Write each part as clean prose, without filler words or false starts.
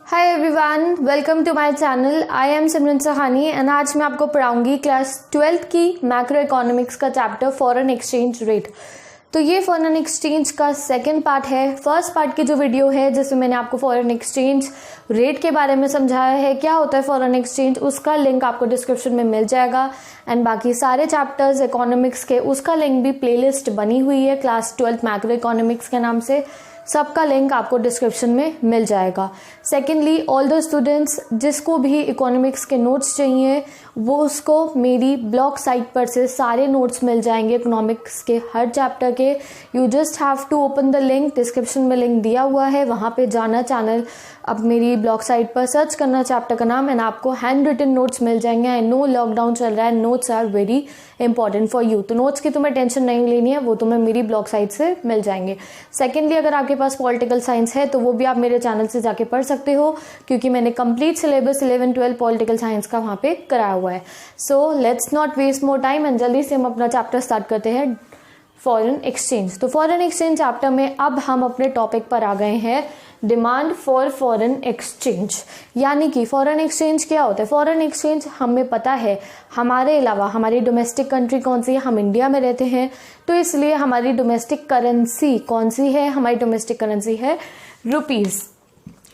Hi everyone, welcome to my channel. I am Simran Sahani and आज मैं आपको पढ़ाऊंगी क्लास 12th की मैक्रो इकोनॉमिक्स का चैप्टर फॉरेन एक्सचेंज रेट। तो ये फॉरेन एक्सचेंज का सेकंड पार्ट है। फर्स्ट पार्ट की जो वीडियो है जिसमें मैंने आपको फॉरेन एक्सचेंज रेट के बारे में समझाया है, क्या होता है फॉरेन एक्सचेंज, उसका लिंक आपको डिस्क्रिप्शन में मिल जाएगा। एंड बाकी सारे चैप्टर्स इकोनॉमिक्स के उसका लिंक भी प्लेलिस्ट बनी हुई है क्लास 12th मैक्रो इकोनॉमिक्स के नाम से, सबका लिंक आपको डिस्क्रिप्शन में मिल जाएगा। सेकेंडली, ऑल द स्टूडेंट्स जिसको भी इकोनॉमिक्स के नोट्स चाहिए वो उसको मेरी ब्लॉग साइट पर से सारे नोट्स मिल जाएंगे इकोनॉमिक्स के हर चैप्टर के। You just have to open the link, description में लिंक दिया हुआ है, वहाँ पे जाना, चैनल अब मेरी ब्लॉग साइट पर सर्च करना चैप्टर का नाम एंड आपको हैंड रिटन नोट्स मिल जाएंगे। आई नो लॉकडाउन चल रहा है, notes are very important for you, तो नोट्स की तुम्हें टेंशन नहीं लेनी है, वो तुम्हें मेरी ब्लॉग साइट से मिल जाएंगे। सेकेंडली, अगर आपके पास पॉलिटिकल साइंस है तो वो भी आप मेरे चैनल से जाके पढ़ सकते हो, क्योंकि मैंने कंप्लीट सिलेबस 11-12 पॉलिटिकल साइंस का वहाँ पे कराया हुआ है। So let's not waste more time and जल्दी से हम अपना चैप्टर स्टार्ट करते हैं, फॉरेन एक्सचेंज। तो फॉरेन एक्सचेंज चैप्टर में अब हम अपने टॉपिक पर आ गए हैं, डिमांड फॉर फॉरेन एक्सचेंज। यानी कि फॉरेन एक्सचेंज क्या होता है? फॉरेन एक्सचेंज हमें पता है, हमारे अलावा हमारी डोमेस्टिक कंट्री कौन सी है? हम इंडिया में रहते हैं, तो इसलिए हमारी डोमेस्टिक करेंसी कौन सी है? हमारी डोमेस्टिक करेंसी है रुपीज।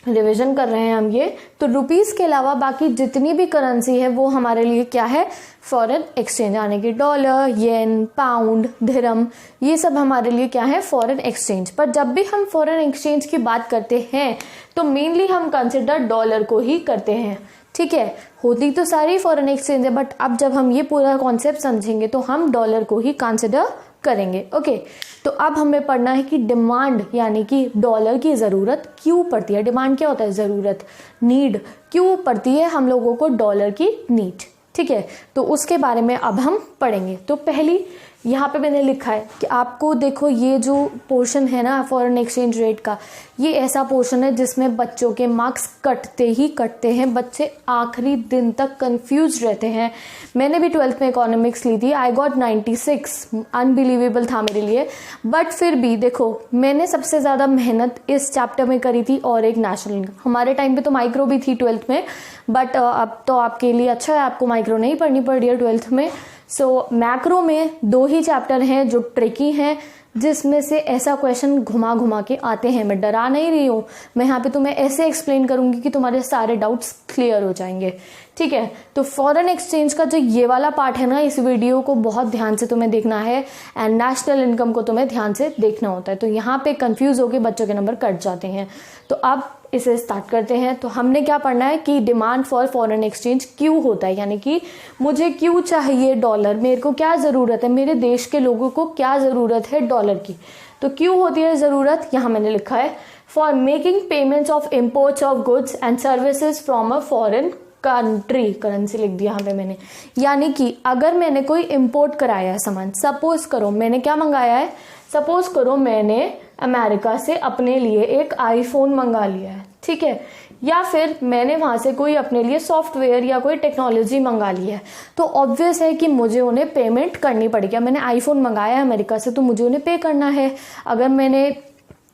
रिवीजन कर रहे हैं हम ये, तो रुपीस के अलावा बाकी जितनी भी करेंसी है वो हमारे लिए क्या है? Foreign exchange. यानी कि डॉलर, येन, पाउंड, दिरहम, ये सब हमारे लिए क्या है? Foreign exchange. पर जब भी हम फॉरेन एक्सचेंज की बात करते हैं तो मेनली हम कंसिडर डॉलर को ही करते हैं। ठीक है, होती तो सारी फॉरेन एक्सचेंज है, बट अब जब हम ये पूरा कॉन्सेप्ट समझेंगे तो हम डॉलर को ही कंसिडर करेंगे। ओके, तो अब हमें पढ़ना है कि डिमांड यानी कि डॉलर की ज़रूरत क्यों पड़ती है। डिमांड क्या होता है? ज़रूरत, नीड। क्यों पड़ती है हम लोगों को डॉलर की नीड? ठीक है, तो उसके बारे में अब हम पढ़ेंगे। तो पहली यहाँ पे मैंने लिखा है कि आपको देखो, ये जो पोर्शन है ना फॉरेन एक्सचेंज रेट का, ये ऐसा पोर्शन है जिसमें बच्चों के मार्क्स कटते ही कटते हैं, बच्चे आखिरी दिन तक कंफ्यूज रहते हैं। मैंने भी 12th में इकोनॉमिक्स ली थी, आई गॉट 96, अनबिलीवेबल था मेरे लिए, बट फिर भी देखो मैंने सबसे ज़्यादा मेहनत इस चैप्टर में करी थी और एक नेशनल। हमारे टाइम पे तो माइक्रो भी थी 12th में, बट अब तो आपके लिए अच्छा है, आपको माइक्रो नहीं पढ़नी पड़ रही है 12th में। सो मैक्रो में 2 ही चैप्टर हैं जो ट्रिकी हैं, जिसमें से ऐसा क्वेश्चन घुमा घुमा के आते हैं। मैं डरा नहीं रही हूँ, मैं यहाँ पे तुम्हें ऐसे एक्सप्लेन करूंगी कि तुम्हारे सारे डाउट्स क्लियर हो जाएंगे। ठीक है, तो फॉरेन एक्सचेंज का जो ये वाला पार्ट है ना, इस वीडियो को बहुत ध्यान से तुम्हें देखना है एंड नेशनल इनकम को तुम्हें ध्यान से देखना होता है। तो यहाँ पे कंफ्यूज होकर बच्चों के नंबर कट जाते हैं। तो अब इसे स्टार्ट करते हैं। तो हमने क्या पढ़ना है कि डिमांड फॉर फॉरेन एक्सचेंज क्यों होता है, यानी कि मुझे क्यों चाहिए डॉलर, मेरे को क्या ज़रूरत है, मेरे देश के लोगों को क्या ज़रूरत है डॉलर की। तो क्यों होती है ज़रूरत? यहाँ मैंने लिखा है, for making payments of imports of goods and services from a foreign country. Currency लिख दिया यहाँ पे मैंने। यानी कि अगर मैंने कोई इम्पोर्ट कराया है सामान, सपोज करो मैंने क्या मंगाया है, सपोज करो मैंने अमेरिका से अपने लिए एक आईफोन मंगा लिया है, ठीक है, या फिर मैंने वहां से कोई अपने लिए सॉफ्टवेयर या कोई टेक्नोलॉजी मंगा ली है, तो ऑब्वियस है कि मुझे उन्हें पेमेंट करनी पड़ेगी। मैंने आईफोन मंगाया है अमेरिका से तो मुझे उन्हें पे करना है। अगर मैंने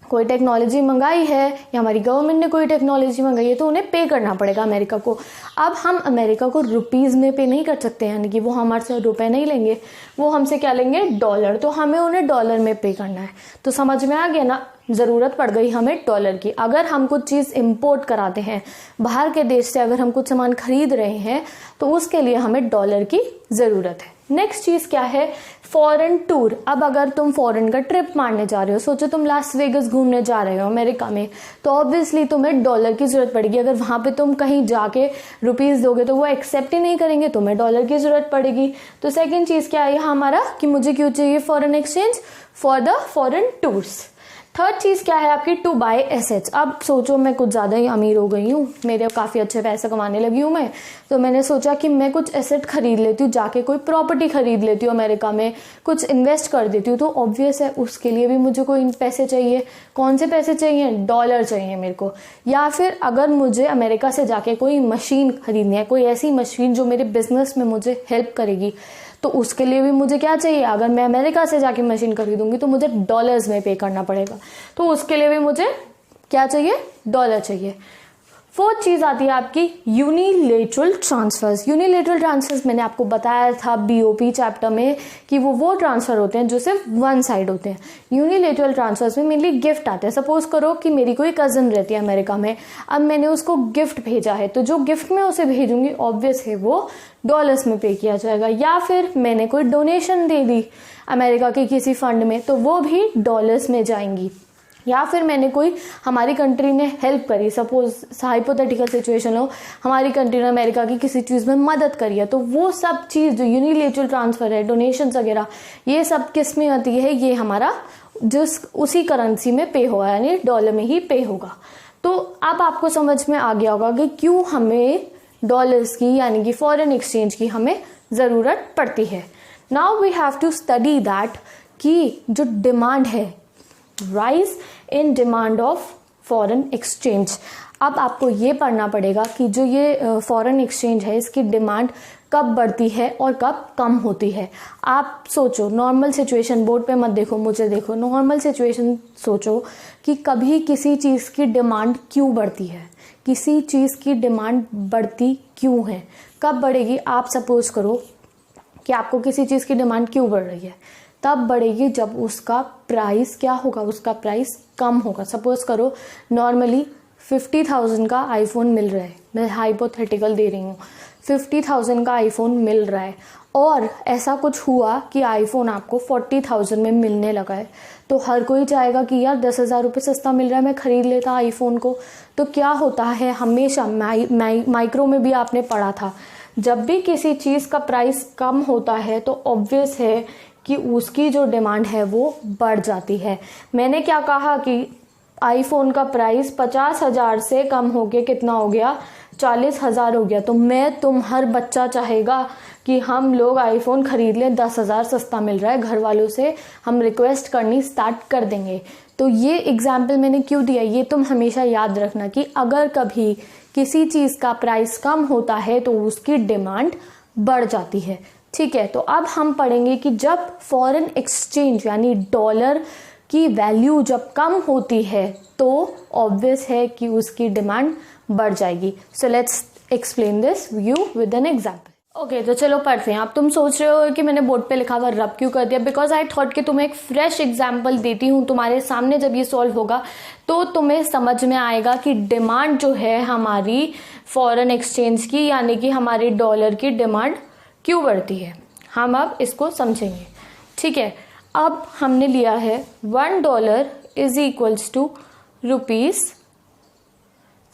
कोई टेक्नोलॉजी मंगाई है या हमारी गवर्नमेंट ने कोई टेक्नोलॉजी मंगाई है तो उन्हें पे करना पड़ेगा अमेरिका को। अब हम अमेरिका को रुपीज़ में पे नहीं कर सकते, यानी कि वो हमारे से रुपए नहीं लेंगे, वो हमसे क्या लेंगे? डॉलर। तो हमें उन्हें डॉलर में पे करना है। तो समझ में आ गया ना, ज़रूरत पड़ गई हमें डॉलर की। अगर हम कुछ चीज़ इंपोर्ट कराते हैं बाहर के देश से, अगर हम कुछ सामान खरीद रहे हैं तो उसके लिए हमें डॉलर की ज़रूरत है। नेक्स्ट चीज़ क्या है? Foreign tour. अब अगर तुम फॉरेन का ट्रिप मारने जा रहे हो, सोचो तुम लास वेगस घूमने जा रहे हो अमेरिका में, तो ऑब्वियसली तुम्हें डॉलर की ज़रूरत पड़ेगी। अगर वहाँ पे तुम कहीं जाके रुपीज़ दोगे तो वो एक्सेप्ट ही नहीं करेंगे, तुम्हें डॉलर की ज़रूरत पड़ेगी। तो सेकंड चीज़ क्या है हमारा कि मुझे क्यों चाहिए foreign exchange? For the foreign tours. Third चीज़ क्या है आपकी? To buy assets. अब सोचो मैं कुछ ज़्यादा ही अमीर हो गई हूँ, मेरे काफ़ी अच्छे पैसे कमाने लगी हूँ मैं, तो मैंने सोचा कि मैं कुछ एसेट खरीद लेती हूँ, जाके कोई प्रॉपर्टी खरीद लेती हूँ अमेरिका में, कुछ इन्वेस्ट कर देती हूँ। तो ऑब्वियस है उसके लिए भी मुझे कोई पैसे चाहिए। कौन से पैसे चाहिए? डॉलर चाहिए मेरे को। या फिर अगर मुझे अमेरिका से जाके कोई मशीन खरीदनी है, कोई ऐसी मशीन जो मेरे बिजनेस में मुझे हेल्प करेगी, तो उसके लिए भी मुझे क्या चाहिए? अगर मैं अमेरिका से जाके मशीन खरीदूंगी तो मुझे डॉलर्स में पे करना पड़ेगा, तो उसके लिए भी मुझे क्या चाहिए? डॉलर चाहिए। फोर्थ चीज आती है आपकी यूनिलेटरल ट्रांसफर्स। यूनिलेटरल ट्रांसफर्स मैंने आपको बताया था बीओपी चैप्टर में कि वो ट्रांसफर होते हैं जो सिर्फ वन साइड होते हैं। यूनिलेटरल ट्रांसफर्स में मेनली गिफ्ट आते हैं। सपोज करो कि मेरी कोई कजन रहती है अमेरिका में, अब मैंने उसको गिफ्ट भेजा है, तो जो गिफ्ट मैं उसे भेजूंगी ऑब्वियस है वो डॉलर्स में पे किया जाएगा। या फिर मैंने कोई डोनेशन दे दी अमेरिका के किसी फंड में, तो वो भी डॉलर्स में जाएंगी। या फिर मैंने कोई, हमारी कंट्री ने हेल्प करी, सपोज हाइपोथेटिकल सिचुएशन हो, हमारी कंट्री ने अमेरिका की किसी चीज़ में मदद करी है, तो वो सब चीज़ जो यूनिलेटरल ट्रांसफ़र है, डोनेशन वगैरह, ये सब किस में आती है, ये हमारा जिस उसी करेंसी में पे होगा, यानी डॉलर में ही पे होगा। तो अब आपको समझ में आ गया होगा कि क्यों हमें डॉलर्स की यानी कि फॉरेन एक्सचेंज की हमें ज़रूरत पड़ती है। Now we have to study that कि जो डिमांड है, rise in demand of foreign exchange. अब आपको ये पढ़ना पड़ेगा कि जो ये फॉरेन एक्सचेंज है इसकी डिमांड कब बढ़ती है और कब कम होती है। आप सोचो नॉर्मल सिचुएशन, बोर्ड पे मत देखो, मुझे देखो, नॉर्मल सिचुएशन सोचो कि कभी किसी चीज़ की डिमांड क्यों बढ़ती है, किसी चीज़ की डिमांड बढ़ती क्यों है, कब बढ़ेगी। आप सपोज करो कि आपको किसी चीज़ की डिमांड क्यों बढ़ रही है, तब बढ़ेगी जब उसका प्राइस क्या होगा, उसका प्राइस कम होगा। सपोज करो नॉर्मली 50,000 का आईफोन मिल रहा है, मैं हाइपोथेटिकल दे रही हूँ, 50,000 का आईफोन मिल रहा है और ऐसा कुछ हुआ कि आईफोन आपको 40,000 में मिलने लगा है, तो हर कोई चाहेगा कि यार 10,000 रुपये सस्ता मिल रहा है, मैं खरीद लेता आईफोन को। तो क्या होता है, हमेशा माइक्रो में भी आपने पढ़ा था, जब भी किसी चीज़ का प्राइस कम होता है तो ऑब्वियस है कि उसकी जो डिमांड है वो बढ़ जाती है। मैंने क्या कहा कि आईफोन का प्राइस 50,000 से कम हो गया, कितना हो गया, 40,000 हो गया, तो तुम हर बच्चा चाहेगा कि हम लोग आईफोन खरीद लें, 10,000 सस्ता मिल रहा है, घर वालों से हम रिक्वेस्ट करनी स्टार्ट कर देंगे। तो ये एग्जाम्पल मैंने क्यों दिया, ये तुम हमेशा याद रखना कि अगर कभी किसी चीज़ का प्राइस कम होता है तो उसकी डिमांड बढ़ जाती है। ठीक है, तो अब हम पढ़ेंगे कि जब फॉरेन एक्सचेंज यानी डॉलर की वैल्यू जब कम होती है तो ऑब्वियस है कि उसकी डिमांड बढ़ जाएगी। So let's explain this view with an example. Okay, तो चलो पढ़ते हैं। अब तुम सोच रहे हो कि मैंने बोर्ड पे लिखा हुआ रब क्यों कर दिया, बिकॉज आई थॉट कि तुम्हें एक फ्रेश एग्जाम्पल देती हूँ, तुम्हारे सामने जब ये सॉल्व होगा तो तुम्हें समझ में आएगा कि डिमांड जो है हमारी फॉरेन एक्सचेंज की यानी कि हमारी डॉलर की डिमांड क्यों बढ़ती है। हम अब इसको समझेंगे। ठीक है, अब हमने लिया है $1 इज इक्वल्स टू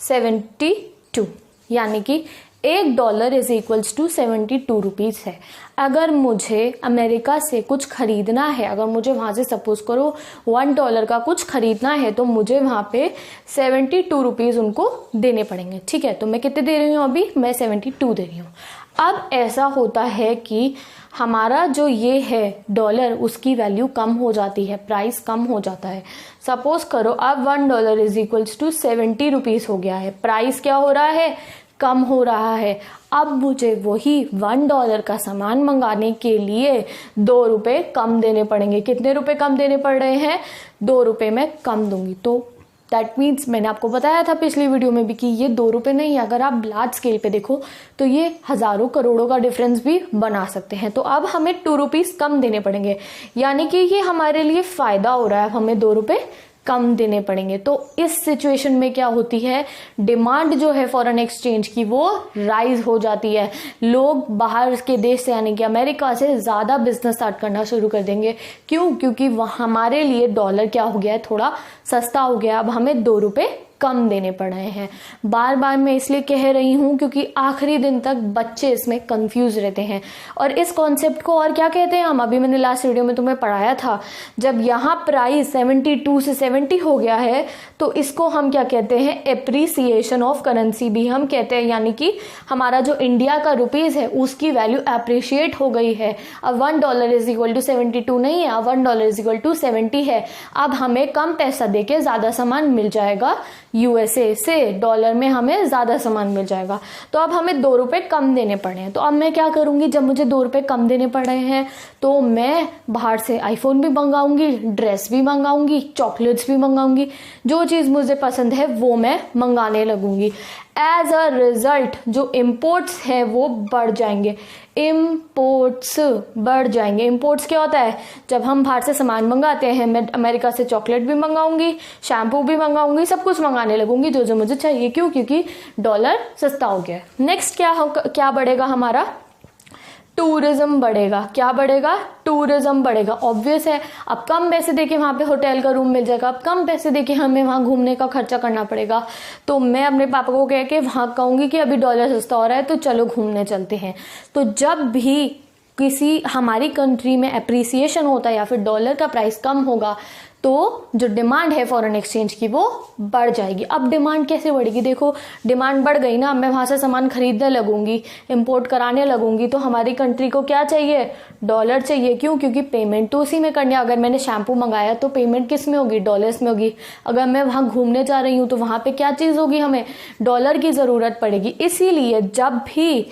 ₹72, यानी कि $1 इज इक्वल्स टू 72 रुपीज़ है। अगर मुझे अमेरिका से कुछ खरीदना है, अगर मुझे वहाँ से सपोज करो $1 का कुछ खरीदना है, तो मुझे वहाँ पे 72 रुपीज़ उनको देने पड़ेंगे। ठीक है, तो मैं कितने दे रही हूँ अभी, मैं 72 दे रही हूँ। अब ऐसा होता है कि हमारा जो ये है डॉलर, उसकी वैल्यू कम हो जाती है, प्राइस कम हो जाता है। सपोज करो अब $1 इज इक्वल्स टू 70 रुपीज़ हो गया है, प्राइस क्या हो रहा है, कम हो रहा है। अब मुझे वही $1 का सामान मंगाने के लिए 2 रुपये कम देने पड़ेंगे। कितने रुपए कम देने पड़ रहे हैं, 2 रुपये मैं कम दूंगी। तो दैट मीन्स मैंने आपको बताया था पिछली वीडियो में भी कि ये 2 रुपये नहीं, अगर आप लार्ज स्केल पे देखो तो ये हजारों करोड़ों का डिफरेंस भी बना सकते हैं। तो अब हमें 2 रुपीज़ कम देने पड़ेंगे, यानी कि ये हमारे लिए फायदा हो रहा है, हमें 2 रुपये कम देने पड़ेंगे। तो इस सिचुएशन में क्या होती है, डिमांड जो है फॉरेन एक्सचेंज की वो राइज हो जाती है। लोग बाहर के देश से यानी कि अमेरिका से ज़्यादा बिजनेस स्टार्ट करना शुरू कर देंगे। क्यों, क्योंकि हमारे लिए डॉलर क्या हो गया है, थोड़ा सस्ता हो गया, अब हमें 2 रुपये कम देने पड़ रहे हैं। बार बार मैं इसलिए कह रही हूँ क्योंकि आखिरी दिन तक बच्चे इसमें कंफ्यूज रहते हैं। और इस कॉन्सेप्ट को और क्या कहते हैं हम, अभी मैंने लास्ट वीडियो में तुम्हें पढ़ाया था, जब यहाँ प्राइस 72 से 70 हो गया है तो इसको हम क्या कहते हैं, एप्रिसिएशन ऑफ करेंसी भी हम कहते हैं, यानी कि हमारा जो इंडिया का रुपीज़ है उसकी वैल्यू एप्रिशिएट हो गई है। अब $1 इज इक्वल टू 72 नहीं है, अब $1 इज इक्वल टू 70 है। अब हमें कम पैसा देके ज़्यादा सामान मिल जाएगा, यूएसए से डॉलर में हमें ज़्यादा सामान मिल जाएगा। तो अब हमें 2 रुपये कम देने पड़े हैं। तो अब मैं क्या करूँगी, जब मुझे 2 रुपये कम देने पड़ रहे हैं तो मैं बाहर से आईफोन भी मंगाऊंगी, ड्रेस भी मंगाऊंगी, चॉकलेट्स भी मंगाऊंगी, जो चीज़ मुझे पसंद है वो मैं मंगाने लगूंगी। एज अ रिजल्ट जो इम्पोर्ट्स हैं वो बढ़ जाएंगे, इम्पोर्ट्स बढ़ जाएंगे। इम्पोर्ट्स क्या होता है, जब हम बाहर से सामान मंगाते हैं, मैं अमेरिका से चॉकलेट भी मंगाऊंगी, शैम्पू भी मंगाऊंगी, सब कुछ मंगाने लगूंगी जो जो मुझे चाहिए। क्यों? क्योंकि डॉलर सस्ता हो गया है। नेक्स्ट क्या बढ़ेगा हमारा, टूरिज्म बढ़ेगा। क्या बढ़ेगा? टूरिज्म बढ़ेगा। ऑब्वियस है, अब कम पैसे देके वहाँ पे होटल का रूम मिल जाएगा, अब कम पैसे देके हमें वहाँ घूमने का खर्चा करना पड़ेगा। तो मैं अपने पापा को कह के वहाँ कहूँगी कि अभी डॉलर सस्ता हो रहा है तो चलो घूमने चलते हैं। तो जब भी किसी हमारी कंट्री में एप्रिसिएशन होता है या फिर डॉलर का प्राइस कम होगा तो जो डिमांड है फॉरेन एक्सचेंज की वो बढ़ जाएगी। अब डिमांड कैसे बढ़ेगी, देखो डिमांड बढ़ गई ना, मैं वहाँ से सामान खरीदने लगूंगी, इंपोर्ट कराने लगूंगी, तो हमारी कंट्री को क्या चाहिए, डॉलर चाहिए। क्यों? क्योंकि पेमेंट तो उसी में करनी है। अगर मैंने शैम्पू मंगाया तो पेमेंट किस में होगी, डॉलर्स में होगी। अगर मैं वहाँ घूमने जा रही हूँ तो वहाँ पे क्या चीज़ होगी, हमें डॉलर की ज़रूरत पड़ेगी। इसीलिए जब भी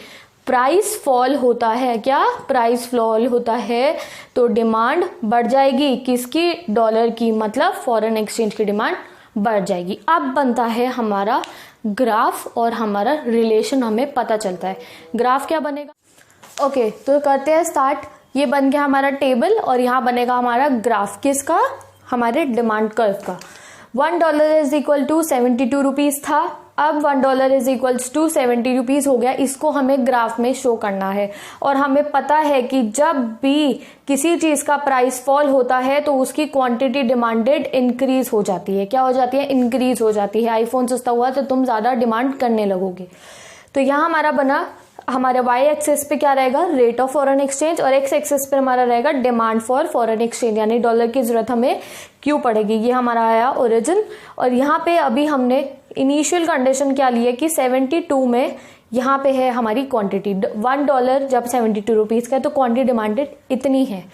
प्राइस फॉल होता है, क्या प्राइस फॉल होता है, तो डिमांड बढ़ जाएगी। किसकी? डॉलर की, मतलब फॉरेन एक्सचेंज की डिमांड बढ़ जाएगी। अब बनता है हमारा ग्राफ और हमारा रिलेशन हमें पता चलता है। ग्राफ क्या बनेगा? ओके, तो करते हैं स्टार्ट। ये बन गया हमारा टेबल और यहाँ बनेगा हमारा ग्राफ। किसका? हमारे डिमांड कर्व का। $1 इज इक्वल टू 72 रुपीज़ था, अब $1 इज इक्वल्स टू 70 रुपीज़ हो गया। इसको हमें ग्राफ में शो करना है और हमें पता है कि जब भी किसी चीज़ का प्राइस फॉल होता है तो उसकी क्वांटिटी डिमांडेड इंक्रीज हो जाती है। क्या हो जाती है? इंक्रीज हो जाती है। आईफोन सस्ता हुआ तो तुम ज़्यादा डिमांड करने लगोगे। तो यहाँ हमारा बना, हमारे वाई एक्सेस पे क्या रहेगा, रेट ऑफ फॉरेन एक्सचेंज, और एक्स एक्सेस पे हमारा रहेगा डिमांड फॉर फॉरेन एक्सचेंज, यानी डॉलर की जरूरत हमें क्यों पड़ेगी। ये हमारा आया ओरिजिन। और यहाँ पे अभी हमने इनिशियल कंडीशन क्या ली है कि 72 में यहाँ पे है हमारी क्वांटिटी। $1 जब 72 रुपीज़ का है तो क्वांटिटी डिमांडेड इतनी है।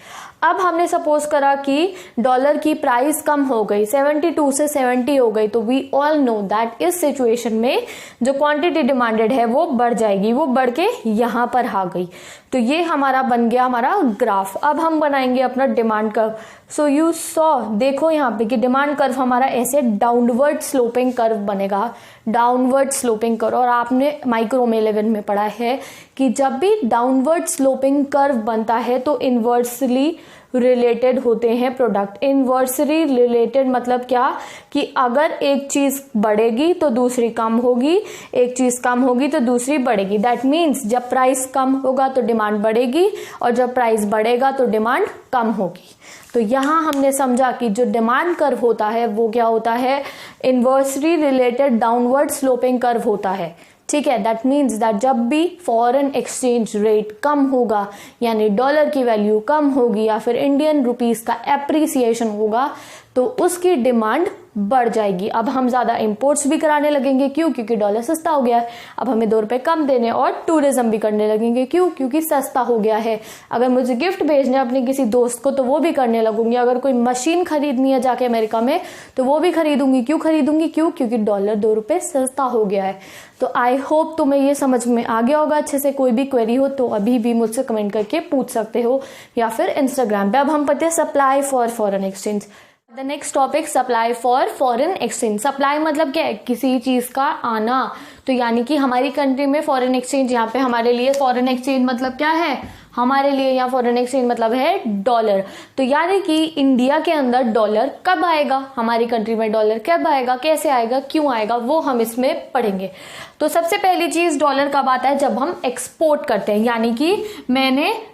अब हमने सपोज करा कि डॉलर की प्राइस कम हो गई, 72 से 70 हो गई, तो वी ऑल नो दैट इस सिचुएशन में जो क्वांटिटी डिमांडेड है वो बढ़ जाएगी, वो बढ़ के यहाँ पर आ गई। तो ये हमारा बन गया हमारा ग्राफ। अब हम बनाएंगे अपना demand curve. So you saw, देखो यहाँ पे कि डिमांड कर्व हमारा ऐसे डाउनवर्ड स्लोपिंग कर्व बनेगा, डाउनवर्ड स्लोपिंग कर्व। और आपने माइक्रो में 11 में पढ़ा है कि जब भी डाउनवर्ड स्लोपिंग कर्व बनता है तो इनवर्सली रिलेटेड होते हैं प्रोडक्ट। इनवर्सली रिलेटेड मतलब क्या, कि अगर एक चीज बढ़ेगी तो दूसरी कम होगी, एक चीज कम होगी तो दूसरी बढ़ेगी। दैट मीन्स जब प्राइस कम होगा तो डिमांड बढ़ेगी और जब प्राइस बढ़ेगा तो डिमांड कम होगी। तो यहाँ हमने समझा कि जो डिमांड कर्व होता है वो क्या होता है, inversely related downward sloping curve होता है। ठीक है, दैट मीन्स दैट जब भी फॉरेन एक्सचेंज रेट कम होगा, यानी डॉलर की वैल्यू कम होगी या फिर इंडियन रुपीस का एप्रिसिएशन होगा, तो उसकी डिमांड बढ़ जाएगी। अब हम ज्यादा इंपोर्ट्स भी कराने लगेंगे। क्यों? क्योंकि डॉलर सस्ता हो गया है। अब हमें 2 रुपए कम देने, और टूरिज्म भी करने लगेंगे। क्यों? क्योंकि सस्ता हो गया है। अगर मुझे गिफ्ट भेजने अपने किसी दोस्त को तो वो भी करने लगूंगी। अगर कोई मशीन खरीदनी है जाके अमेरिका में तो वो भी खरीदूंगी। क्यों खरीदूंगी? क्यों? क्योंकि डॉलर 2 रुपए सस्ता हो गया है। तो आई होप तुम्हें ये समझ में आ गया होगा अच्छे से। कोई भी क्वेरी हो तो अभी भी मुझसे कमेंट करके पूछ सकते हो या फिर इंस्टाग्राम पे। अब हम पढ़ते हैं supply for foreign exchange. The next topic, supply for foreign exchange. Supply मतलब क्या है, किसी चीज का आना। तो यानी कि हमारी कंट्री में फॉरेन एक्सचेंज, यहाँ पे हमारे लिए फॉरेन एक्सचेंज मतलब क्या है, हमारे लिए यहाँ फॉरेन एक्सचेंज मतलब है डॉलर। तो यानी कि इंडिया के अंदर डॉलर कब आएगा, हमारी कंट्री में डॉलर कब आएगा, कैसे आएगा, क्यों आएगा, वो हम इसमें पढ़ेंगे। तो सबसे पहली चीज डॉलर कब आता है, जब हम एक्सपोर्ट करते हैं। यानी कि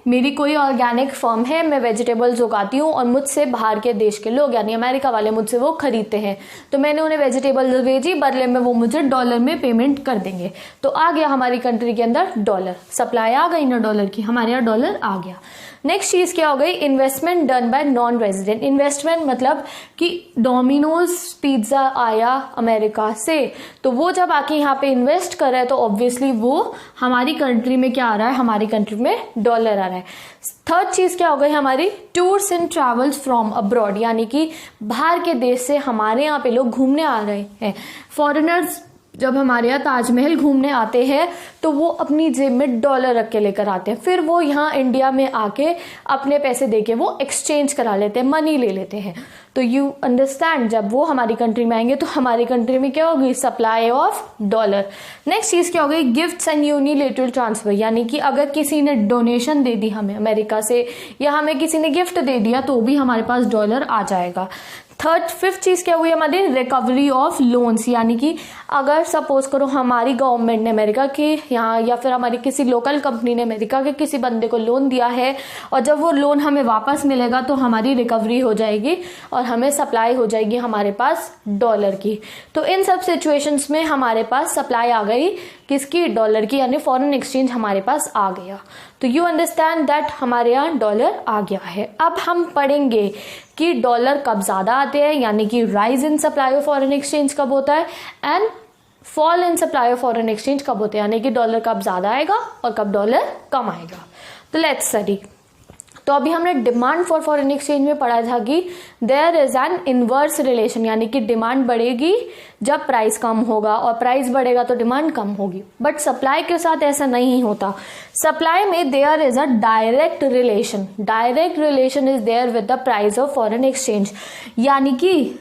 मेरी कोई ऑर्गेनिक फर्म है, मैं वेजिटेबल्स उगाती हूँ और मुझसे बाहर के देश के लोग यानी अमेरिका वाले मुझसे वो खरीदते हैं, तो मैंने उन्हें वेजिटेबल्स भेजी, बदले में वो मुझे डॉलर में पेमेंट कर देंगे। तो आ गया हमारी कंट्री के अंदर डॉलर, सप्लाई आ गई ना डॉलर की, हमारे यहाँ डॉलर आ गया। नेक्स्ट चीज क्या हो गई, investment done by non resident. Investment मतलब कि डोमिनोज पिज्जा आया अमेरिका से, तो वो जब आके यहाँ पे इन्वेस्ट कर रहा है तो ऑब्वियसली वो हमारी कंट्री में क्या आ रहा है, हमारी कंट्री में डॉलर आ रहा है। थर्ड चीज क्या हो गई हमारी, tours and travels from abroad, यानी कि बाहर के देश से हमारे यहाँ पे लोग घूमने आ रहे हैं। फॉरेनर्स जब हमारे यहाँ ताजमहल घूमने आते हैं तो वो अपनी जेब में डॉलर रख के लेकर आते हैं, फिर वो यहाँ इंडिया में आके अपने पैसे देके वो एक्सचेंज करा लेते हैं, मनी ले लेते हैं। तो यू अंडरस्टैंड, जब वो हमारी कंट्री में आएंगे तो हमारी कंट्री में क्या होगी, सप्लाई ऑफ डॉलर। नेक्स्ट चीज क्या हो गई, गिफ्ट्स एंड यूनिलेटरल ट्रांसफर, यानी कि अगर किसी ने डोनेशन दे दी हमें अमेरिका से या हमें किसी ने गिफ्ट दे दिया तो भी हमारे पास डॉलर आ जाएगा। फिफ्थ चीज क्या हुई हमारी, रिकवरी ऑफ लोन्स, यानी कि अगर सपोज करो हमारी गवर्नमेंट ने अमेरिका के यहाँ या फिर हमारी किसी लोकल कंपनी ने अमेरिका के किसी बंदे को लोन दिया है और जब वो लोन हमें वापस मिलेगा तो हमारी रिकवरी हो जाएगी और हमें सप्लाई हो जाएगी हमारे पास डॉलर की। तो इन सब सिचुएशंस में हमारे पास सप्लाई आ गई किसकी, डॉलर की, यानी फॉरेन एक्सचेंज हमारे पास आ गया। तो यू अंडरस्टैंड दैट हमारे यहाँ डॉलर आ गया है। अब हम पढ़ेंगे कि डॉलर कब ज्यादा आते हैं, यानी कि rise in supply of foreign exchange कब होता है and fall in supply of foreign exchange कब होते हैं, यानी कि डॉलर कब ज्यादा आएगा और कब डॉलर कम आएगा। तो लेट्स स्टडी। तो अभी हमने डिमांड फॉर फॉरेन एक्सचेंज में पढ़ा था कि there is an inverse relation, यानी कि डिमांड बढ़ेगी जब प्राइस कम होगा और प्राइस बढ़ेगा तो डिमांड कम होगी। बट सप्लाई के साथ ऐसा नहीं होता। सप्लाई में there is a direct relation, direct relation is there with the price of foreign exchange, यानी कि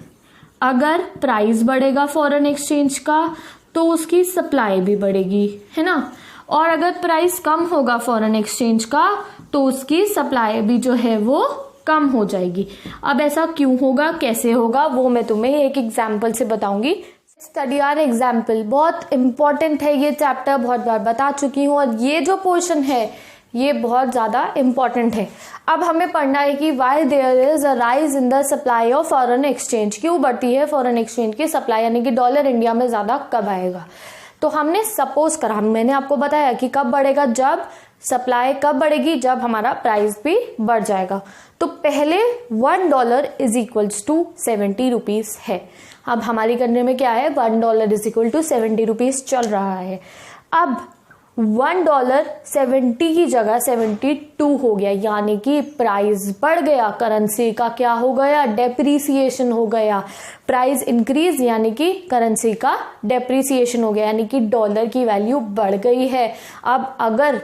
अगर प्राइस बढ़ेगा फॉरेन एक्सचेंज का तो उसकी सप्लाई भी बढ़ेगी, है ना, और अगर प्राइस कम होगा फॉरेन एक्सचेंज का तो उसकी सप्लाई भी जो है वो कम हो जाएगी। अब ऐसा क्यों होगा, कैसे होगा, वो मैं तुम्हें एक एग्जाम्पल से बताऊंगी। स्टडी आर एग्जाम्पल, बहुत इंपॉर्टेंट है ये चैप्टर, बहुत बार बता चुकी हूँ और ये जो पोर्शन है ये बहुत ज्यादा इंपॉर्टेंट है। अब हमें पढ़ना है कि why there is a rise in the supply of foreign exchange, क्यों बढ़ती है फॉरेन एक्सचेंज की सप्लाई, यानी कि डॉलर इंडिया में ज्यादा कब आएगा। तो हमने सपोज करा, मैंने आपको बताया कि कब बढ़ेगा, जब सप्लाई कब बढ़ेगी, जब हमारा प्राइस भी बढ़ जाएगा। तो पहले $1 इज इक्वल्स टू 70 रुपीज है। अब हमारी कंट्री में क्या है, $1 इज इक्वल टू 70 रुपीज चल रहा है। अब $1 70 की जगह 72 हो गया, यानी कि प्राइस बढ़ गया, करेंसी का क्या हो गया, डेप्रीसिएशन हो गया। प्राइस इंक्रीज यानी कि करेंसी का डेप्रीसिएशन हो गया, यानी कि डॉलर की वैल्यू बढ़ गई है। अब अगर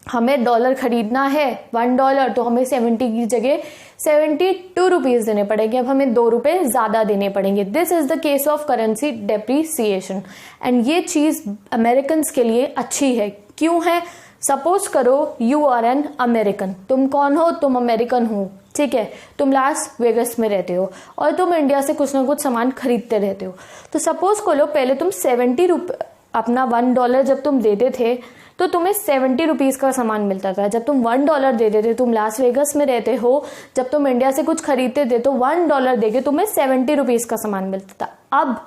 हमें डॉलर खरीदना है $1 तो हमें 70 की जगह 72 रुपीज देने पड़ेंगे। अब हमें 2 रुपए ज्यादा देने पड़ेंगे। This is the case of currency depreciation and ये चीज अमेरिकन के लिए अच्छी है। क्यों है, सपोज करो यू आर एन अमेरिकन, तुम कौन हो, तुम अमेरिकन हो, ठीक है, तुम लास वेगस में रहते हो और तुम इंडिया से कुछ ना कुछ सामान खरीदते रहते हो। तो सपोज करो पहले तुम 70 रुपए, अपना $1 जब तुम देते थे तो तुम्हें 70 रुपीज का सामान मिलता था। जब तुम $1 देते थे, तुम लास वेगस में रहते हो, जब तुम इंडिया से कुछ खरीदते थे तो $1 देके तुम्हें 70 रुपीज का सामान मिलता था। अब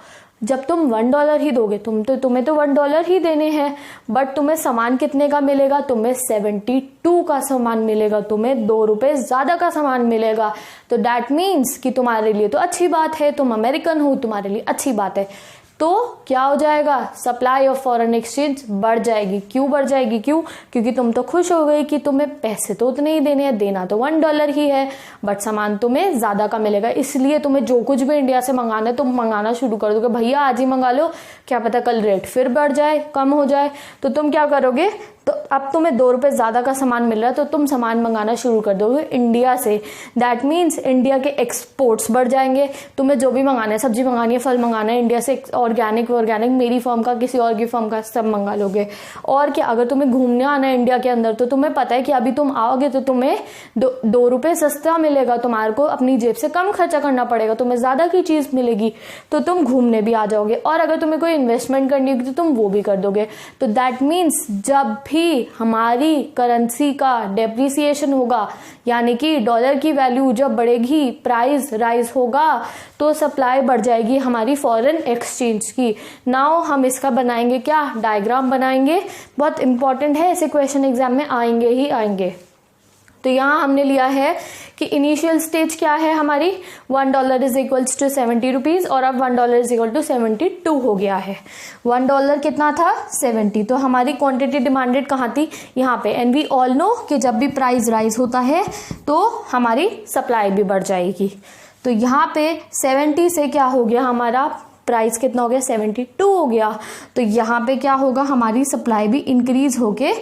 जब तुम $1 ही दोगे, तुम्हें तो $1 ही देने हैं, बट तुम्हें सामान कितने का मिलेगा, तुम्हें 72 का सामान मिलेगा, तुम्हें 2 रुपए ज्यादा का सामान मिलेगा। तो दैट मीन्स कि तुम्हारे लिए तो अच्छी बात है, तुम अमेरिकन हो, तुम्हारे लिए अच्छी बात है। तो क्या हो जाएगा, सप्लाई ऑफ फॉरेन एक्सचेंज बढ़ जाएगी। क्यों बढ़ जाएगी, क्योंकि तुम तो खुश हो गई कि तुम्हें पैसे तो उतने ही देने हैं, देना तो $1 ही है, बट सामान तुम्हें ज्यादा का मिलेगा। इसलिए तुम्हें जो कुछ भी इंडिया से मंगाना है तुम मंगाना शुरू कर दोगे, भैया आज ही मंगा लो, क्या पता कल रेट फिर बढ़ जाए, कम हो जाए। तो तुम क्या करोगे, तो अब तुम्हें 2 रुपए ज्यादा का सामान मिल रहा है तो तुम सामान मंगाना शुरू कर दोगे इंडिया से। दैट मीन्स इंडिया के एक्सपोर्ट्स बढ़ जाएंगे। तुम्हें जो भी मंगाना है, सब्जी मंगानी है, फल मंगाना है, इंडिया से ऑर्गेनिक मेरी फर्म का, किसी और की फर्म का, सब मंगा लोगे। और क्या, अगर तुम्हें घूमने आना है इंडिया के अंदर तो तुम्हें पता है कि अभी तुम आओगे तो तुम्हें 2 रुपए सस्ता मिलेगा, तुम्हारे को अपनी जेब से कम खर्चा करना पड़ेगा, तुम्हें ज्यादा की चीज मिलेगी, तो तुम घूमने भी आ जाओगे। और अगर तुम्हें कोई इन्वेस्टमेंट करनी होगी तो तुम वो भी कर दोगे। तो दैट मीन्स जब भी हमारी करेंसी का डेप्रिसिएशन होगा, यानी कि डॉलर की वैल्यू जब बढ़ेगी, प्राइस राइज होगा, तो सप्लाई बढ़ जाएगी हमारी फॉरेन एक्सचेंज की। नाउ हम इसका बनाएंगे क्या, डायग्राम बनाएंगे। बहुत इंपॉर्टेंट है, ऐसे क्वेश्चन एग्जाम में आएंगे ही आएंगे। तो यहाँ हमने लिया है कि इनिशियल स्टेज क्या है हमारी, $1 इज इक्वल्स टू 70 रुपीज और अब $1 इज इक्वल टू 72 हो गया है। $1 कितना था, 70। तो हमारी क्वांटिटी डिमांडेड कहाँ थी, यहाँ पे। एंड वी ऑल नो कि जब भी प्राइस राइज होता है तो हमारी सप्लाई भी बढ़ जाएगी। तो यहाँ पे 70 से क्या हो गया, हमारा प्राइस कितना हो गया, 72 हो गया। तो यहाँ पे क्या होगा, हमारी सप्लाई भी इंक्रीज होके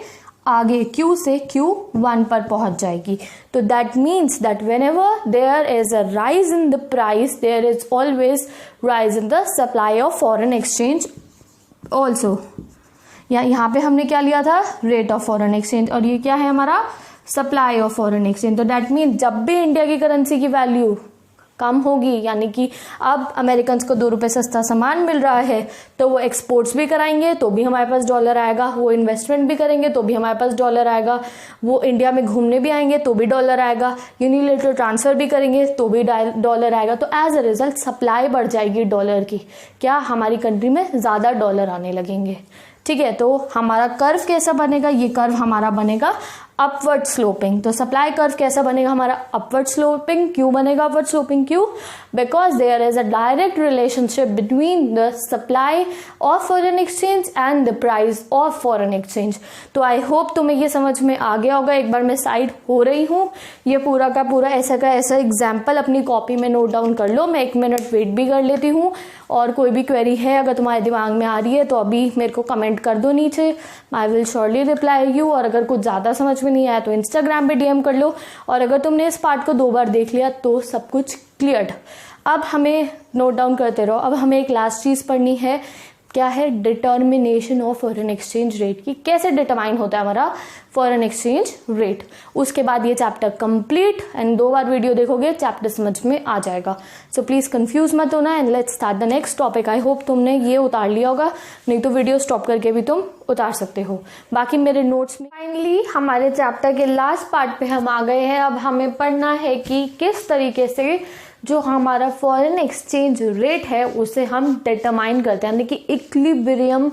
आगे Q से Q1 पर पहुंच जाएगी। तो that means that whenever there is a rise in the price there is always rise in the supply of foreign exchange also. यहाँ पे हमने क्या लिया था, रेट ऑफ फॉरेन एक्सचेंज, और ये क्या है हमारा सप्लाई ऑफ फॉरेन एक्सचेंज। तो दैट मीन्स जब भी इंडिया की करेंसी की वैल्यू कम होगी, यानी कि अब अमेरिकन को 2 रुपए सस्ता सामान मिल रहा है, तो वो एक्सपोर्ट्स भी कराएंगे तो भी हमारे पास डॉलर आएगा, वो इन्वेस्टमेंट भी करेंगे तो भी हमारे पास डॉलर आएगा, वो इंडिया में घूमने भी आएंगे तो भी डॉलर आएगा, यूनिलेटरल ट्रांसफर भी करेंगे तो भी डॉलर आएगा। तो एज अ रिजल्ट सप्लाई बढ़ जाएगी डॉलर की, क्या हमारी कंट्री में ज़्यादा डॉलर आने लगेंगे। ठीक है, तो हमारा कर्व कैसा बनेगा, ये कर्व हमारा बनेगा अपवर्ड स्लोपिंग। तो सप्लाई कर्व कैसा बनेगा हमारा, अपवर्ड स्लोपिंग। क्यों बनेगा अपवर्ड स्लोपिंग, क्यों, because there is a direct relationship between the supply of foreign exchange and the price of foreign exchange. तो आई होप तुम्हें ये समझ में आ गया होगा। एक बार मैं साइड हो रही हूँ, ये पूरा का पूरा ऐसा का ऐसा एग्जाम्पल अपनी कॉपी में नोट डाउन कर लो। मैं 1 मिनट वेट भी कर लेती हूँ, और कोई भी क्वेरी है अगर तुम्हारे दिमाग में आ रही है तो अभी मेरे को कमेंट कर दो नीचे, I will surely reply you. और अगर कुछ ज़्यादा समझ में नहीं आया तो इंस्टाग्राम पे DM कर लो। और अगर तुमने इस पार्ट को 2 बार देख लिया तो सब कुछ क्लियर। अब हमें नोट डाउन करते रहो। अब हमें एक लास्ट चीज़ पढ़नी है, क्या है, determination of foreign exchange rate की, कैसे डिटरमाइन होता है हमारा फॉरेन एक्सचेंज रेट। उसके बाद ये chapter complete, and 2 bar video देखोगे चैप्टर समझ में आ जाएगा। सो प्लीज कंफ्यूज मत होना, and let's start the next topic. I hope तुमने ये उतार लिया होगा, नहीं तो वीडियो स्टॉप करके भी तुम उतार सकते हो। बाकी मेरे नोट्स में फाइनली हमारे चैप्टर के लास्ट पार्ट पे हम आ गए हैं। अब हमें पढ़ना है कि किस तरीके से जो हमारा फॉरेन एक्सचेंज रेट है उसे हम डिटरमाइन करते हैं, यानी कि इक्विलिब्रियम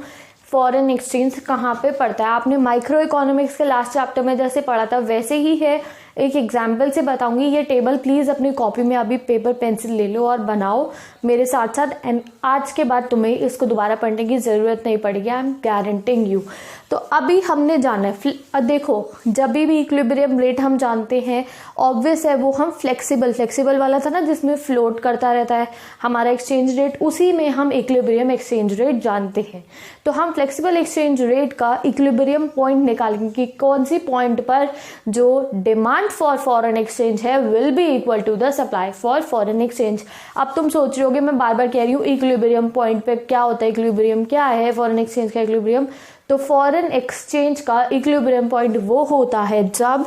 फॉरेन एक्सचेंज कहाँ पे पड़ता है। आपने माइक्रो इकोनॉमिक्स के लास्ट चैप्टर में जैसे पढ़ा था वैसे ही है। एक एग्जाम्पल से बताऊंगी, ये टेबल प्लीज अपनी कॉपी में अभी पेपर पेंसिल ले लो और बनाओ मेरे साथ साथ, एंड आज के बाद तुम्हें इसको दोबारा पढ़ने की जरूरत नहीं पड़ेगी, आई एम गारंटिंग यू। तो अभी हमने जाना है, देखो जब भी इक्विलिब्रियम रेट हम जानते हैं, ऑब्वियस है वो हम फ्लेक्सिबल वाला था ना जिसमें फ्लोट करता रहता है हमारा एक्सचेंज रेट, उसी में हम इक्विलिब्रियम एक्सचेंज रेट जानते हैं। तो हम फ्लेक्सिबल एक्सचेंज रेट का इक्विलिब्रियम पॉइंट निकालेंगे कि कौन सी पॉइंट पर जो डिमांड फॉर फॉरेन एक्सचेंज है will be equal to the supply for foreign exchange. अब तुम सोच रहे होगे, मैं बार बार कह रही हूँ इक्विलिब्रियम पॉइंट पे क्या होता है, इक्विलिब्रियम क्या है, फॉरेन एक्सचेंज का इक्विलिब्रियम। तो फॉरेन एक्सचेंज का इक्विलिब्रियम पॉइंट वो होता है जब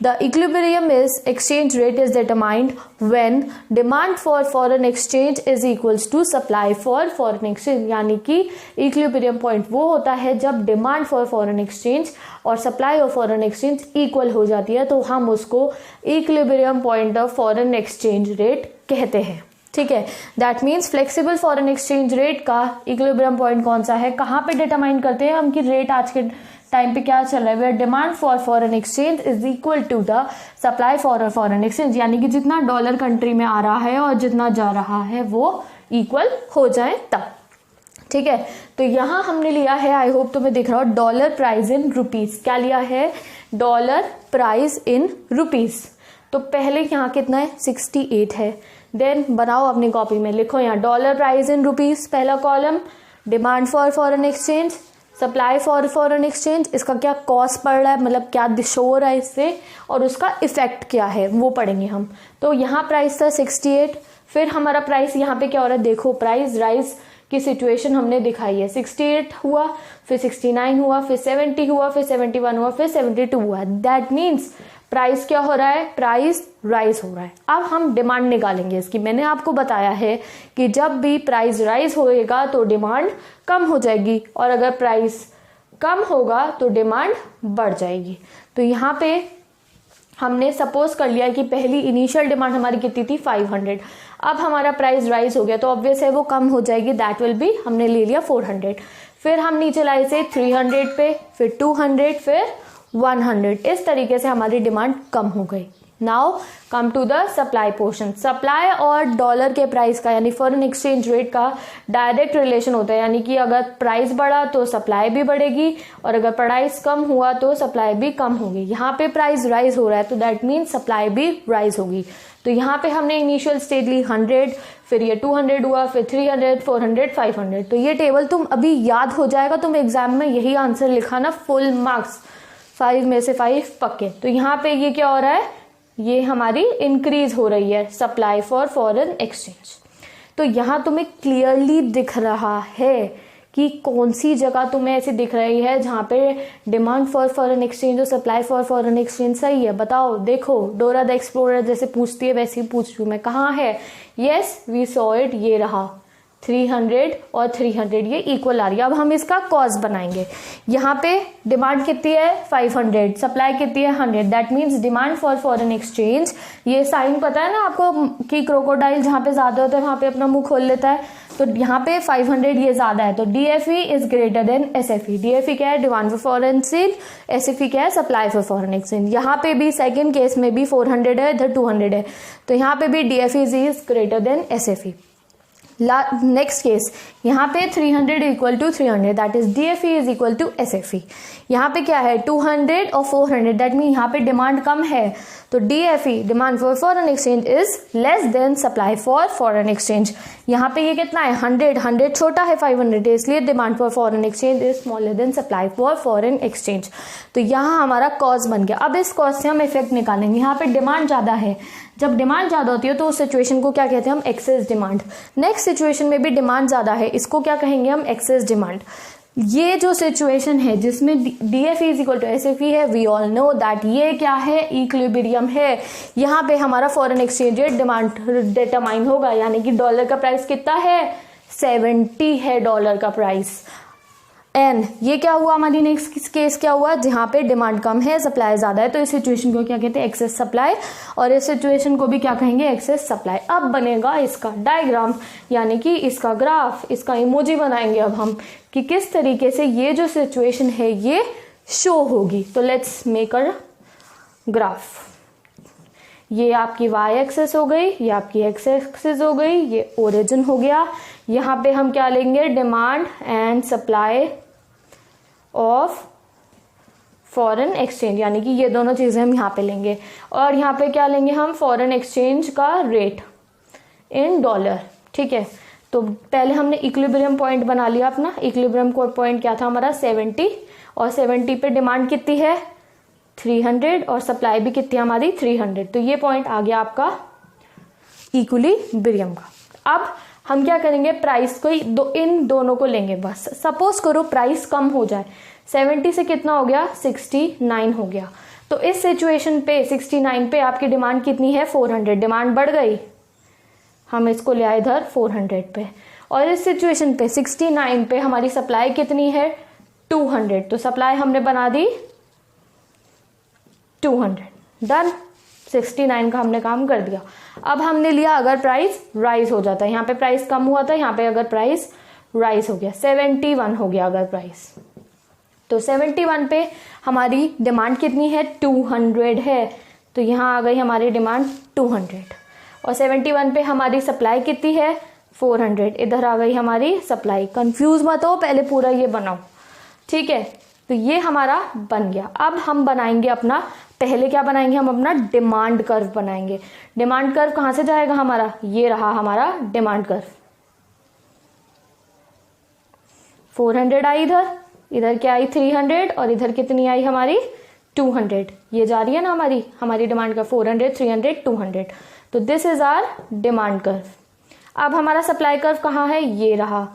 the equilibrium is exchange rate is determined when demand for foreign exchange is equals to supply for foreign exchange। यानी कि equilibrium point वो होता है जब demand for foreign exchange और supply of foreign exchange equal हो जाती है, तो हम उसको equilibrium point of foreign exchange rate कहते हैं। ठीक है, that means flexible foreign exchange rate का इक्विलिब्रियम पॉइंट कौन सा है, कहाँ पे डिटरमाइन करते हैं हम कि रेट आज के टाइम पे क्या चल रहा है, where demand for foreign exchange is equal to the supply for foreign exchange. यानी कि जितना डॉलर कंट्री में आ रहा है और जितना जा रहा है वो इक्वल हो जाए तब। ठीक है, तो यहाँ हमने लिया है, आई होप तुम्हें दिख रहा हो, डॉलर प्राइस इन रुपीज। क्या लिया है, डॉलर प्राइस इन रुपीज। तो पहले यहाँ कितना है, 68 है। देन बनाओ अपनी कॉपी में, लिखो यहाँ डॉलर प्राइस इन रुपीज, पहला column, demand for foreign exchange, supply for foreign exchange, इसका क्या कॉस्ट पड़ रहा है, मतलब क्या शो हो रहा है इससे, और उसका इफेक्ट क्या है वो पढ़ेंगे हम। तो यहाँ प्राइस था 68, फिर हमारा प्राइस यहाँ पे क्या हो रहा है, देखो प्राइस राइज की सिचुएशन हमने दिखाई है। 68 हुआ, फिर 69 हुआ, फिर 70 हुआ, फिर 71 हुआ, फिर 72 हुआ। दैट मीन्स प्राइस क्या हो रहा है, प्राइस राइज हो रहा है। अब हम डिमांड निकालेंगे इसकी। मैंने आपको बताया है कि जब भी प्राइस राइज होएगा तो डिमांड कम हो जाएगी, और अगर प्राइस कम होगा तो डिमांड बढ़ जाएगी। तो यहाँ पे हमने सपोज कर लिया कि पहली इनिशियल डिमांड हमारी कितनी थी, 500। अब हमारा प्राइस राइज हो गया तो ऑब्वियस है वो कम हो जाएगी, दैट विल बी, हमने ले लिया 400। फिर हम नीचे लाए से 300 पे, फिर 200, फिर 100। इस तरीके से हमारी डिमांड कम हो गई। Now come to the supply portion. Supply और डॉलर के प्राइस का यानी फॉरेन एक्सचेंज रेट का डायरेक्ट रिलेशन होता है, यानी कि अगर प्राइस बढ़ा तो सप्लाई भी बढ़ेगी और अगर प्राइस कम हुआ तो सप्लाई भी कम होगी। यहाँ पे प्राइस राइज हो रहा है तो दैट मीन सप्लाई भी राइज होगी। तो यहाँ पे हमने इनिशियल स्टेज ली 100, फिर ये 200 हुआ, फिर 300, 400, 500। तो ये टेबल तुम अभी याद हो जाएगा, तुम एग्जाम में यही आंसर लिखा ना, फुल मार्क्स 5 में से 5 पक्के। तो यहाँ पे ये क्या हो रहा है, ये हमारी इंक्रीज हो रही है सप्लाई फॉर फॉरेन एक्सचेंज। तो यहाँ तुम्हें क्लियरली दिख रहा है कि कौन सी जगह तुम्हें ऐसी दिख रही है जहाँ पे डिमांड फॉर फॉरेन एक्सचेंज और सप्लाई फॉर फॉरेन एक्सचेंज सही है। बताओ, देखो, डोरा द एक्सप्लोरर जैसे पूछती है वैसे ही पूछ रही हूँ मैं, कहाँ है। यस वी सॉ इट, ये रहा 300 और 300 ये इक्वल आ रही है। अब हम इसका कॉज बनाएंगे। यहाँ पे डिमांड कितनी है 500, सप्लाई कितनी है 100, that means demand for foreign exchange. ये साइन पता है ना आपको कि क्रोकोडाइल जहाँ पे ज्यादा होता है वहां पे अपना मुंह खोल लेता है, तो यहाँ पे 500 ये ज्यादा है, तो DFE is greater than SFE। DFE क्या है, demand for foreign exchange, SFE क्या है, सप्लाई फॉर फॉरेन एक्सचेंज। यहाँ पे भी सेकेंड केस में भी 400 है, इधर 200 है, तो यहाँ पे भी DFE is greater than SFE। Next case, यहाँ पे 300 equal to 300, that is DFE is equal to SFE। यहाँ पे क्या है 200 और 400, दैट मीन यहाँ पे डिमांड कम है, तो DFE demand for foreign exchange is less than supply for foreign exchange. यहाँ पे ये कितना है 100 छोटा है 500 है, इसलिए demand for foreign exchange is smaller than supply for foreign exchange. तो यहाँ हमारा कॉज बन गया। अब इस कॉज से हम इफेक्ट निकालेंगे। यहाँ पे डिमांड ज्यादा है, जब डिमांड ज्यादा होती है तो उस सिचुएशन को क्या कहते हैं हम, एक्सेस डिमांड। नेक्स्ट सिचुएशन में भी डिमांड ज्यादा है, इसको क्या कहेंगे हम, एक्सेस डिमांड। ये जो सिचुएशन है जिसमें DFE is equal to SFE है, वी ऑल नो दैट ये क्या है, इक्विलिब्रियम है। यहाँ पे हमारा foreign exchange rate demand determine होगा, यानी कि डॉलर का प्राइस कितना है 70 है डॉलर का प्राइस। एन ये क्या हुआ, हमारी नेक्स्ट केस क्या हुआ, जहाँ पे डिमांड कम है सप्लाई ज्यादा है, तो इस सिचुएशन को क्या कहते हैं, एक्सेस सप्लाई, और इस सिचुएशन को भी क्या कहेंगे, एक्सेस सप्लाई। अब बनेगा इसका डायग्राम, यानी कि इसका ग्राफ, इसका इमोजी बनाएंगे अब हम कि किस तरीके से ये जो सिचुएशन है ये शो होगी। तो लेट्स मेक अ ग्राफ। ये आपकी y एक्सेस हो गई, ये आपकी x एक्सेस हो गई, ये ओरिजिन हो गया। यहाँ पे हम क्या लेंगे, demand and supply of foreign exchange, यानी कि ये दोनों चीजें हम यहाँ पे लेंगे। और यहाँ पे क्या लेंगे हम, फॉरेन एक्सचेंज का रेट इन डॉलर। ठीक है, तो पहले हमने इक्विलिब्रियम पॉइंट बना लिया अपना। इक्विलिब्रियम पॉइंट क्या था हमारा 70, और 70 पे डिमांड कितनी है 300 और सप्लाई भी कितनी हमारी 300, तो ये पॉइंट आ गया आपका इक्विलिब्रियम का। अब हम क्या करेंगे, प्राइस को इन दोनों को लेंगे बस। सपोज करो प्राइस कम हो जाए, 70 से कितना हो गया 69 हो गया, तो इस सिचुएशन पे 69 पे आपकी डिमांड कितनी है 400, डिमांड बढ़ गई, हम इसको ले आए इधर 400 पे। और इस सिचुएशन पे 69 पे हमारी सप्लाई कितनी है 200, तो सप्लाई हमने बना दी 200, डन। 69 का हमने काम कर दिया। अब हमने लिया अगर प्राइस राइज हो जाता है, यहाँ पे प्राइस कम हुआ था, यहाँ पे अगर प्राइस राइज हो गया 71 हो गया अगर प्राइस, तो 71 पे हमारी डिमांड कितनी है 200 है, तो यहाँ आ गई हमारी डिमांड 200। और 71 पे हमारी सप्लाई कितनी है 400, इधर आ गई हमारी सप्लाई। कंफ्यूज मत हो, पहले पूरा ये बनाओ, ठीक है। तो ये हमारा बन गया। अब हम बनाएंगे अपना, पहले क्या बनाएंगे हम, अपना डिमांड कर्व बनाएंगे। डिमांड कर्व कहां से जाएगा हमारा, ये रहा हमारा डिमांड कर्व। 400 आई इधर, इधर क्या आई 300, और इधर कितनी आई हमारी 200। ये जा रही है ना हमारी डिमांड कर्व 400, 300, 200। तो this is our demand curve. अब हमारा सप्लाई कर्व कहाँ है, ये रहा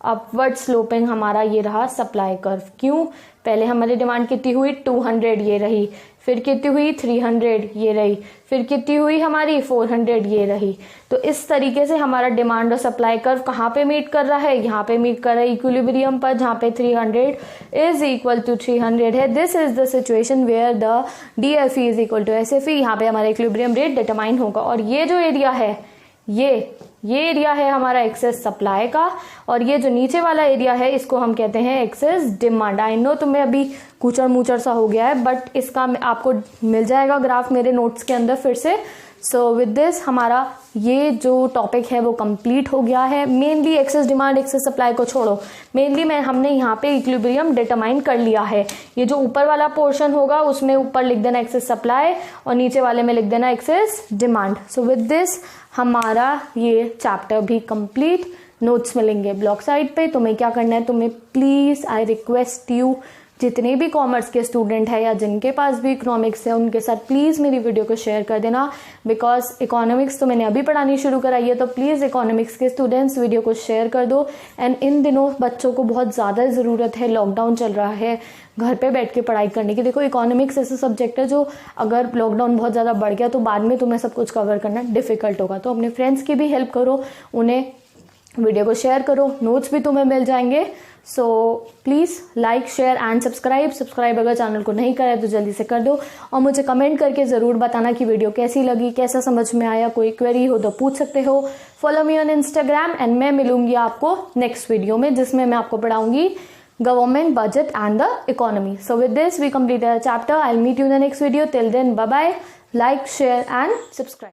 अपवर्ड स्लोपिंग हमारा, ये रहा सप्लाई कर्व। क्यों, पहले हमारी डिमांड कितनी हुई 200, ये रही, फिर कितनी हुई 300, ये रही, फिर कितनी हुई हमारी 400, ये रही। तो इस तरीके से हमारा डिमांड और सप्लाई कर्व कहाँ पे मीट कर रहा है, यहाँ पे मीट कर रहा है इक्विलिब्रियम पर, जहाँ पे 300 इज इक्वल टू 300 है। This is the situation where the DFE is equal to SFE। यहाँ पे हमारा इक्विलिब्रियम रेट डिटरमाइन होगा। और ये जो एरिया है, ये ये एरिया है हमारा एक्सेस सप्लाई का, और ये जो नीचे वाला एरिया है इसको हम कहते हैं एक्सेस डिमांड। आई नो तुम्हें अभी कूचड़ मूचड़ सा हो गया है, बट इसका आपको मिल जाएगा ग्राफ मेरे नोट्स के अंदर फिर से। सो विद दिस हमारा ये जो टॉपिक है वो कंप्लीट हो गया है। Mainly excess demand excess supply को छोड़ो, मेनली हमने यहाँ पे इक्विलिब्रियम डिटरमाइन कर लिया है। ये जो ऊपर वाला पोर्शन होगा उसमें ऊपर लिख देना एक्सेस सप्लाई और नीचे वाले में लिख देना excess demand. So with this हमारा ये चैप्टर भी कंप्लीट। नोट्स मिलेंगे ब्लॉग साइड पे। तुम्हें क्या करना है, तुम्हें प्लीज आई रिक्वेस्ट यू, जितने भी कॉमर्स के स्टूडेंट है या जिनके पास भी इकोनॉमिक्स है उनके साथ प्लीज़ मेरी वीडियो को शेयर कर देना, बिकॉज इकोनॉमिक्स तो मैंने अभी पढ़ानी शुरू कराई है। तो प्लीज़ इकोनॉमिक्स के स्टूडेंट्स वीडियो को शेयर कर दो। एंड इन दिनों बच्चों को बहुत ज़्यादा ज़रूरत है, लॉकडाउन चल रहा है, घर पे बैठ के पढ़ाई करने की। देखो इकोनॉमिक्स ऐसा सब्जेक्ट है जो अगर लॉकडाउन बहुत ज़्यादा बढ़ गया तो बाद में तुम्हें सब कुछ कवर करना डिफिकल्ट होगा। तो अपने फ्रेंड्स की भी हेल्प करो, उन्हें वीडियो को शेयर करो, नोट्स भी तुम्हें मिल जाएंगे। So please like share and subscribe अगर चैनल को नहीं करा है तो जल्दी से कर दो, और मुझे कमेंट करके ज़रूर बताना कि वीडियो कैसी लगी, कैसा समझ में आया। कोई क्वेरी हो तो पूछ सकते हो। Follow me on Instagram and मैं मिलूंगी आपको नेक्स्ट वीडियो में, जिसमें मैं आपको पढ़ाऊंगी government budget and the economy. So with this we complete the chapter. I will meet you in the next video. Till then bye bye, like share and subscribe.